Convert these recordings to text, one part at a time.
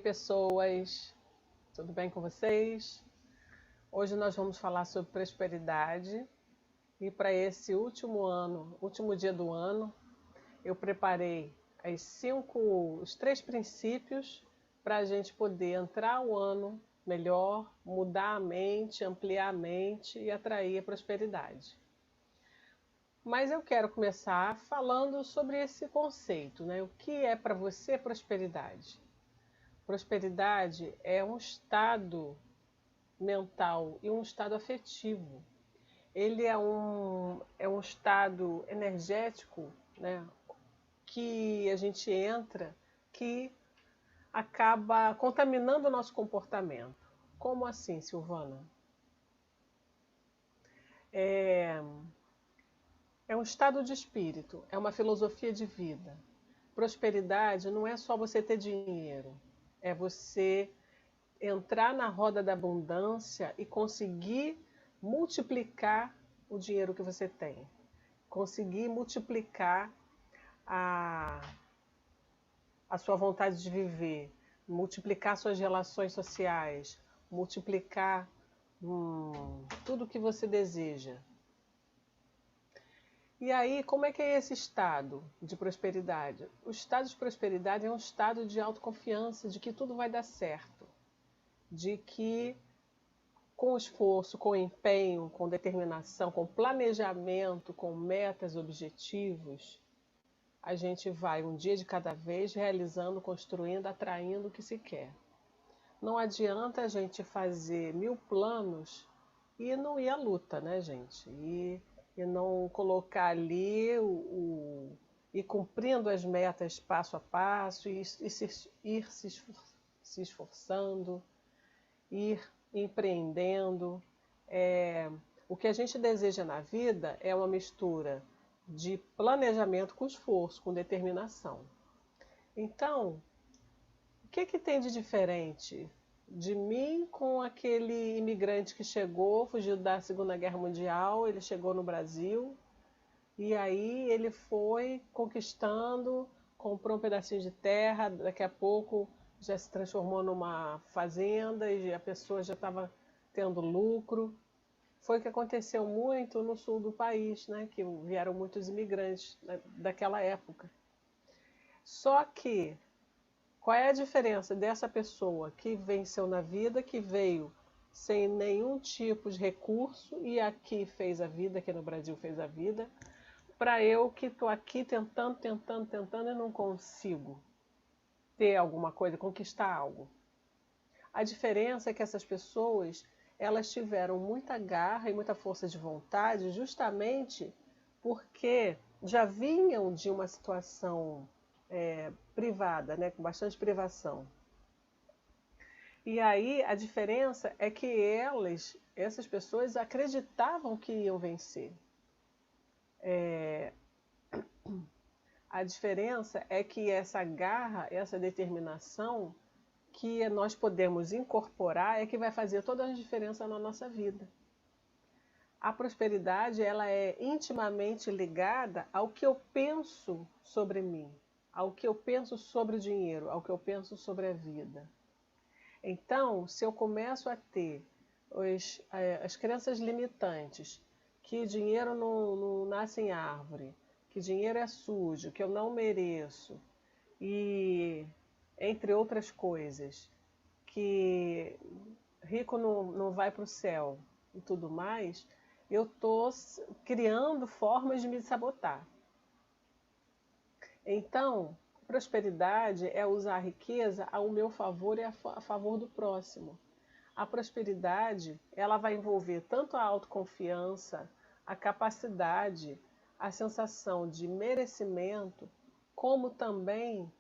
pessoas, tudo bem com vocês? Hoje nós vamos falar sobre prosperidade e para esse último dia do ano, eu preparei os 3 princípios para a gente poder entrar o ano melhor, mudar a mente, ampliar a mente e atrair a prosperidade. Mas eu quero começar falando sobre esse conceito, né? O que é para você prosperidade? Prosperidade é um estado mental e um estado afetivo. Ele é um estado energético, né, que a gente entra, que acaba contaminando o nosso comportamento. Como assim, Silvana? É um estado de espírito, é uma filosofia de vida. Prosperidade não é só você ter dinheiro, é você entrar na roda da abundância e conseguir multiplicar o dinheiro que você tem. Conseguir multiplicar a, a sua vontade de viver, multiplicar suas relações sociais, multiplicar tudo que você deseja. E aí, como é que é esse estado de prosperidade? O estado de prosperidade é um estado de autoconfiança, de que tudo vai dar certo, de que com esforço, com empenho, com determinação, com planejamento, com metas, objetivos, a gente vai um dia de cada vez realizando, construindo, atraindo o que se quer. Não adianta a gente fazer 1000 planos e não ir à luta, né, gente? E não colocar ali ir cumprindo as metas passo a passo, ir se esforçando, ir empreendendo. O que a gente deseja na vida é uma mistura de planejamento com esforço, com determinação. Então, o que tem de diferente de mim com aquele imigrante que chegou, fugiu da Segunda Guerra Mundial, ele chegou no Brasil e aí ele foi conquistando, comprou um pedacinho de terra, daqui a pouco já se transformou numa fazenda e a pessoa já estava tendo lucro. Foi o que aconteceu muito no sul do país, né, que vieram muitos imigrantes daquela época. Só que qual é a diferença dessa pessoa que venceu na vida, que veio sem nenhum tipo de recurso e aqui fez a vida, aqui no Brasil fez a vida, para eu que estou aqui tentando e não consigo ter alguma coisa, conquistar algo? A diferença é que essas pessoas, elas tiveram muita garra e muita força de vontade justamente porque já vinham de uma situação privada, né, com bastante privação. E aí a diferença é que essas pessoas acreditavam que iam vencer. A diferença é que essa garra, essa determinação que nós podemos incorporar é que vai fazer toda a diferença na nossa vida. A prosperidade, ela é intimamente ligada ao que eu penso sobre mim, ao que eu penso sobre o dinheiro, ao que eu penso sobre a vida. Então, se eu começo a ter as crenças limitantes, que dinheiro não nasce em árvore, que dinheiro é sujo, que eu não mereço, e entre outras coisas, que rico não vai para o céu e tudo mais, eu estou criando formas de me sabotar. Então, prosperidade é usar a riqueza ao meu favor e a favor do próximo. A prosperidade, ela vai envolver tanto a autoconfiança, a capacidade, a sensação de merecimento, como também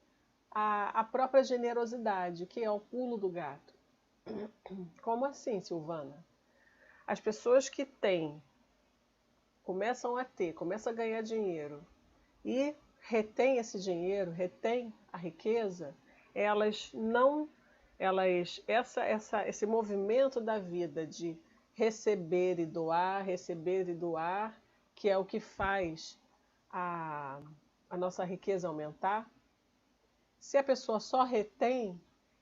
a própria generosidade, que é o pulo do gato. Como assim, Silvana? As pessoas que começam a ganhar dinheiro e retém esse dinheiro, retém a riqueza, esse movimento da vida de receber e doar, que é o que faz a nossa riqueza aumentar. Se a pessoa só retém,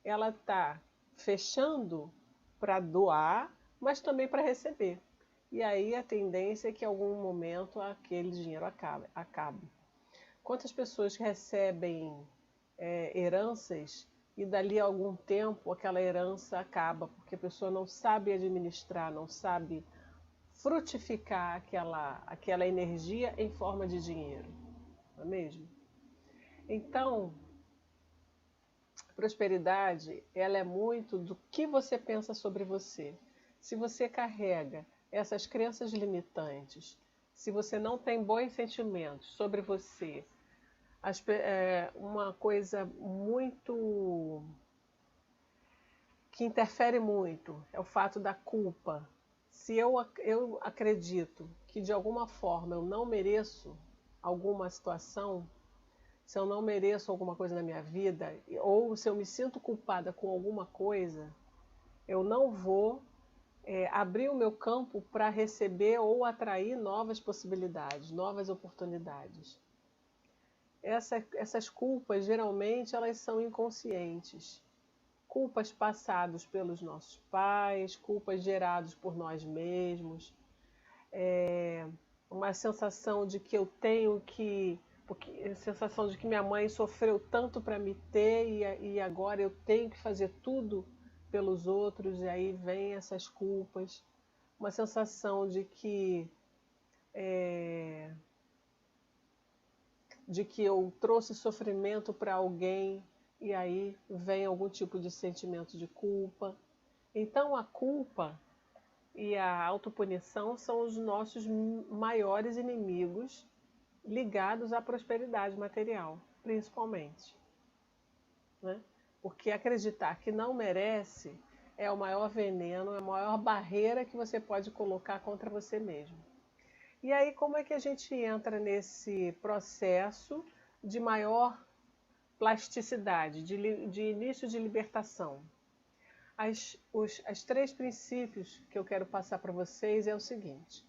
ela está fechando para doar, mas também para receber. E aí a tendência é que em algum momento aquele dinheiro acabe. Quantas pessoas recebem heranças e dali a algum tempo aquela herança acaba, porque a pessoa não sabe administrar, não sabe frutificar aquela energia em forma de dinheiro, não é mesmo? Então, prosperidade, ela é muito do que você pensa sobre você. Se você carrega essas crenças limitantes, se você não tem bons sentimentos sobre você, uma coisa muito que interfere muito é o fato da culpa. Se eu acredito que de alguma forma eu não mereço alguma situação, se eu não mereço alguma coisa na minha vida, ou se eu me sinto culpada com alguma coisa, eu não vou abrir o meu campo para receber ou atrair novas possibilidades, novas oportunidades. Essas culpas, geralmente, elas são inconscientes. Culpas passadas pelos nossos pais, culpas geradas por nós mesmos, uma sensação de que eu tenho que... a sensação de que minha mãe sofreu tanto para me ter e agora eu tenho que fazer tudo pelos outros, e aí vem essas culpas. Uma sensação de que eu trouxe sofrimento para alguém e aí vem algum tipo de sentimento de culpa. Então a culpa e a autopunição são os nossos maiores inimigos ligados à prosperidade material, principalmente, né? Porque acreditar que não merece é o maior veneno, é a maior barreira que você pode colocar contra você mesmo. E aí, como é que a gente entra nesse processo de maior plasticidade, de início de libertação? Os 3 princípios que eu quero passar para vocês é o seguinte.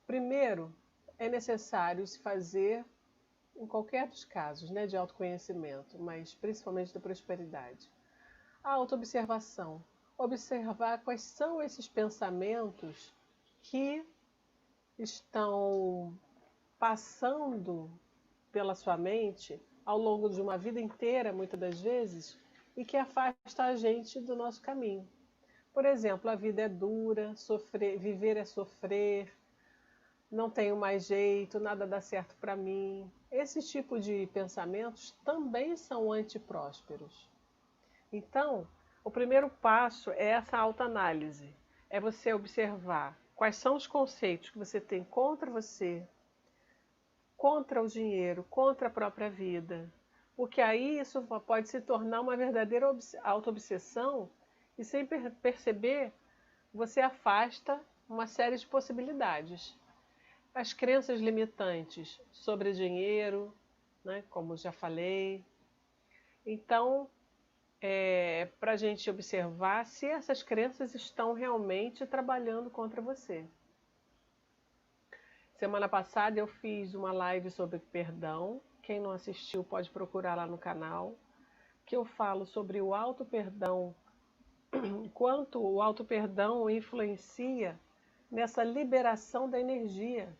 Primeiro, é necessário se fazer, em qualquer dos casos, né, de autoconhecimento, mas principalmente da prosperidade, a autoobservação. Observar quais são esses pensamentos que estão passando pela sua mente ao longo de uma vida inteira, muitas das vezes, e que afasta a gente do nosso caminho. Por exemplo, a vida é dura, viver é sofrer, não tenho mais jeito, nada dá certo para mim. Esse tipo de pensamentos também são antiprósperos. Então, o primeiro passo é essa autoanálise, é você observar quais são os conceitos que você tem contra você, contra o dinheiro, contra a própria vida. Porque aí isso pode se tornar uma verdadeira autoobsessão e sem perceber, você afasta uma série de possibilidades. As crenças limitantes sobre dinheiro, né, como já falei. Então, para a gente observar se essas crenças estão realmente trabalhando contra você. Semana passada eu fiz uma live sobre perdão. Quem não assistiu pode procurar lá no canal, que eu falo sobre o auto-perdão, quanto o auto-perdão influencia nessa liberação da energia,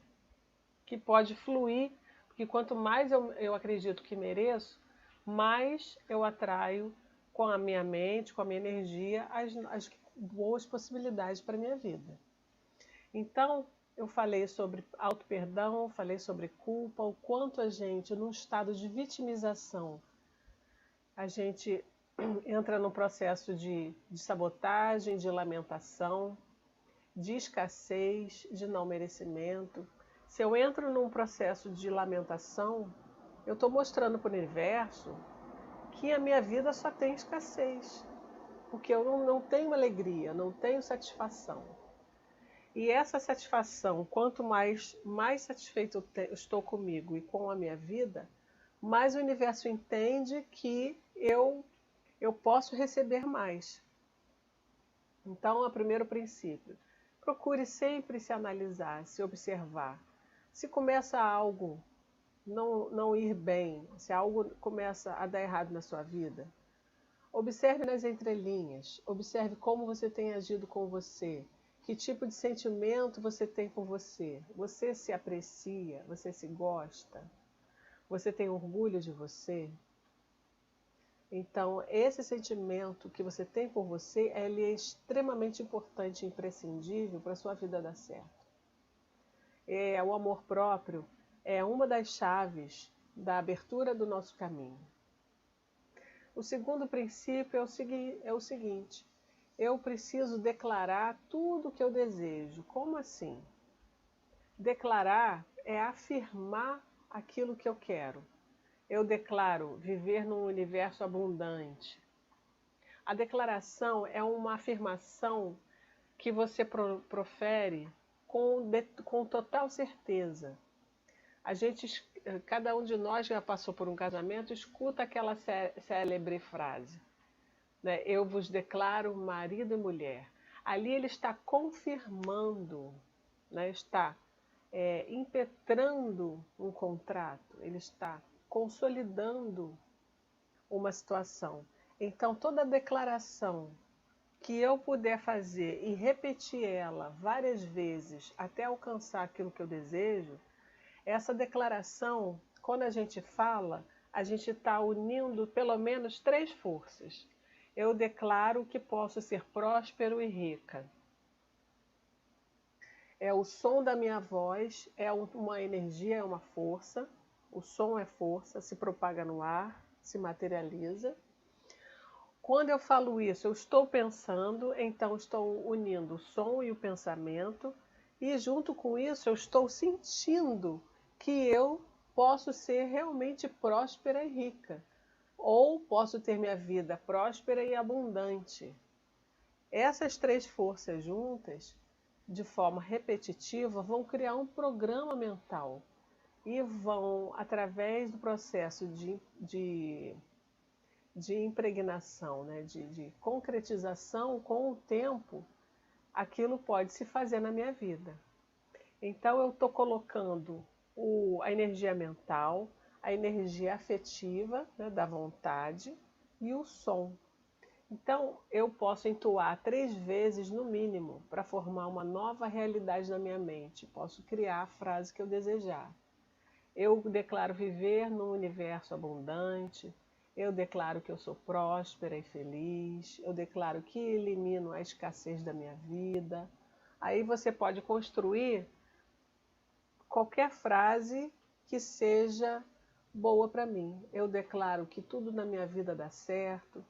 que pode fluir, porque quanto mais eu acredito que mereço, mais eu atraio com a minha mente, com a minha energia, as boas possibilidades para a minha vida. Então, eu falei sobre auto-perdão, falei sobre culpa, o quanto a gente, num estado de vitimização, a gente entra num processo de sabotagem, de lamentação, de escassez, de não merecimento. Se eu entro num processo de lamentação, eu estou mostrando para o universo que a minha vida só tem escassez, porque eu não tenho alegria, não tenho satisfação. E essa satisfação, quanto mais satisfeito eu estou comigo e com a minha vida, mais o universo entende que eu posso receber mais. Então, é o primeiro princípio. Procure sempre se analisar, se observar. Se começa algo não ir bem, se algo começa a dar errado na sua vida, Observe nas entrelinhas, observe como você tem agido com você, que tipo de sentimento você tem por você. Você se aprecia, você se gosta, você tem orgulho de você. Então, esse sentimento que você tem por você, ele é extremamente importante e imprescindível para a sua vida dar certo. O amor próprio é uma das chaves da abertura do nosso caminho. O segundo princípio é o seguinte: eu preciso declarar tudo o que eu desejo. Como assim? Declarar é afirmar aquilo que eu quero. Eu declaro viver num universo abundante. A declaração é uma afirmação que você profere com total certeza. Cada um de nós que já passou por um casamento escuta aquela célebre frase, né? Eu vos declaro marido e mulher. Ali ele está confirmando, né? Está impetrando um contrato, ele está consolidando uma situação. Então, toda declaração que eu puder fazer e repetir ela várias vezes até alcançar aquilo que eu desejo, essa declaração, quando a gente fala, a gente está unindo pelo menos 3 forças. Eu declaro que posso ser próspero e rica. O som da minha voz é uma energia, é uma força. O som é força, se propaga no ar, se materializa. Quando eu falo isso, eu estou pensando, então estou unindo o som e o pensamento. E junto com isso, eu estou sentindo que eu posso ser realmente próspera e rica. Ou posso ter minha vida próspera e abundante. Essas 3 forças juntas, de forma repetitiva, vão criar um programa mental e vão, através do processo de impregnação, né, de concretização com o tempo, aquilo pode se fazer na minha vida. Então eu estou colocando a energia mental, a energia afetiva, né, da vontade e o som. Então, eu posso entoar 3 vezes no mínimo para formar uma nova realidade na minha mente. Posso criar a frase que eu desejar. Eu declaro viver num universo abundante. Eu declaro que eu sou próspera e feliz. Eu declaro que elimino a escassez da minha vida. Aí você pode construir qualquer frase que seja boa para mim. Eu declaro que tudo na minha vida dá certo.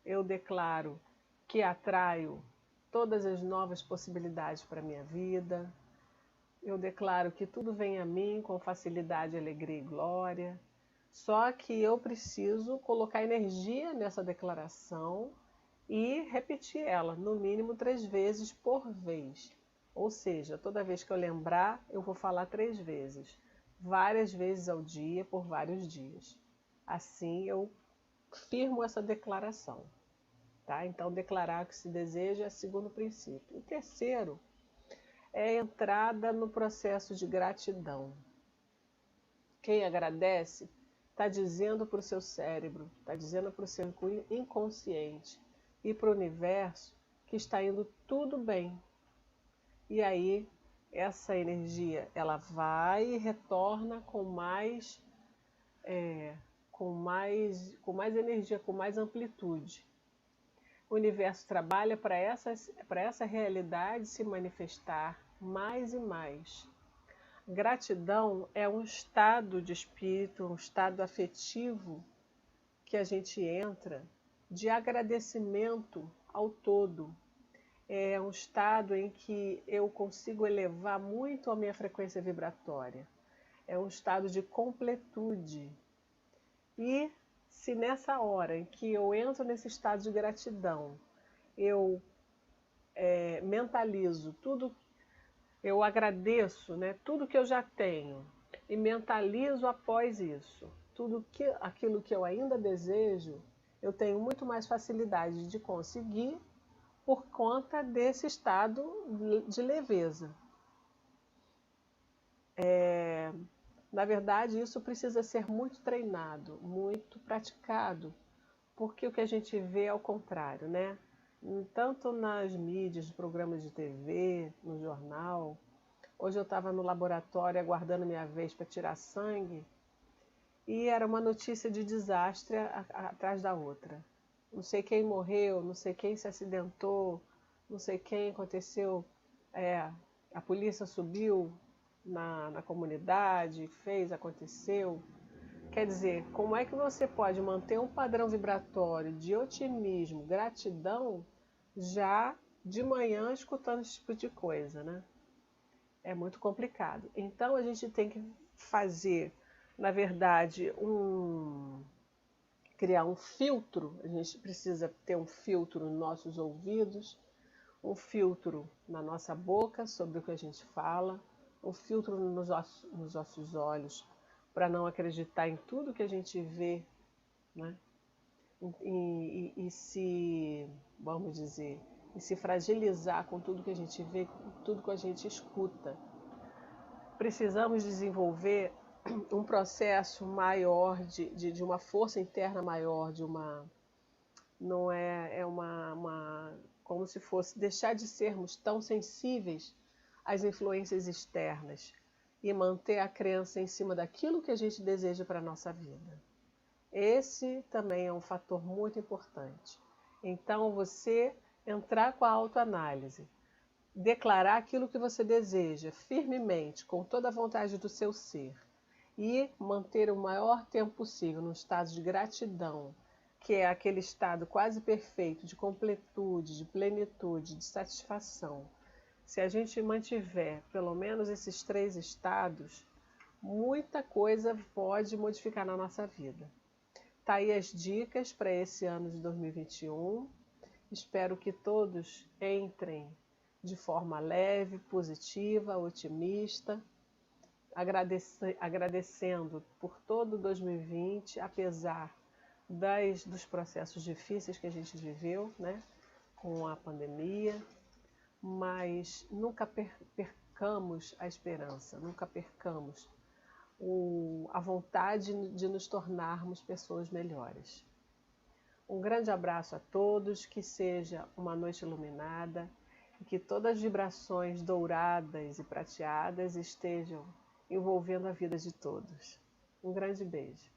Eu declaro que atraio todas as novas possibilidades para a minha vida. Eu declaro que tudo vem a mim com facilidade, alegria e glória. Só que eu preciso colocar energia nessa declaração e repetir ela, no mínimo 3 vezes por vez. Ou seja, toda vez que eu lembrar, eu vou falar 3 vezes. Várias vezes ao dia, por vários dias. Assim eu firmo essa declaração. Tá? Então, declarar o que se deseja é o segundo princípio. O terceiro é a entrada no processo de gratidão. Quem agradece está dizendo para o seu cérebro, está dizendo para o seu inconsciente e para o universo que está indo tudo bem. E aí, essa energia, ela vai e retorna com mais energia, com mais amplitude. O universo trabalha para essa realidade se manifestar mais e mais. Gratidão é um estado de espírito, um estado afetivo que a gente entra de agradecimento ao todo. É um estado em que eu consigo elevar muito a minha frequência vibratória. É um estado de completude. E se nessa hora em que eu entro nesse estado de gratidão, eu mentalizo tudo, eu agradeço, né, tudo que eu já tenho e mentalizo após isso, aquilo que eu ainda desejo, eu tenho muito mais facilidade de conseguir por conta desse estado de leveza. Na verdade, isso precisa ser muito treinado, muito praticado, porque o que a gente vê é o contrário, né? Tanto nas mídias, programas de TV, no jornal. Hoje eu estava no laboratório aguardando minha vez para tirar sangue e era uma notícia de desastre atrás da outra. Não sei quem morreu, não sei quem se acidentou, não sei quem aconteceu. A polícia subiu na comunidade, fez, aconteceu. Quer dizer, como é que você pode manter um padrão vibratório de otimismo, gratidão, já de manhã escutando esse tipo de coisa, né? É muito complicado. Então a gente tem que fazer, na verdade, criar um filtro. A gente precisa ter um filtro nos nossos ouvidos, um filtro na nossa boca sobre o que a gente fala, um filtro nos nossos olhos para não acreditar em tudo que a gente vê, né? Vamos dizer, e se fragilizar com tudo que a gente vê, com tudo que a gente escuta. Precisamos desenvolver um processo maior de uma força interna maior, não é como se fosse deixar de sermos tão sensíveis às influências externas e manter a crença em cima daquilo que a gente deseja para a nossa vida. Esse também é um fator muito importante. Então, você entrar com a autoanálise, declarar aquilo que você deseja firmemente, com toda a vontade do seu ser, e manter o maior tempo possível num estado de gratidão, que é aquele estado quase perfeito de completude, de plenitude, de satisfação. Se a gente mantiver pelo menos esses 3 estados, muita coisa pode modificar na nossa vida. Tá aí as dicas para esse ano de 2021. Espero que todos entrem de forma leve, positiva, otimista, agradecendo por todo 2020, apesar dos processos difíceis que a gente viveu, né, com a pandemia, mas nunca percamos a esperança, nunca percamos a vontade de nos tornarmos pessoas melhores. Um grande abraço a todos, que seja uma noite iluminada e que todas as vibrações douradas e prateadas estejam envolvendo a vida de todos. Um grande beijo.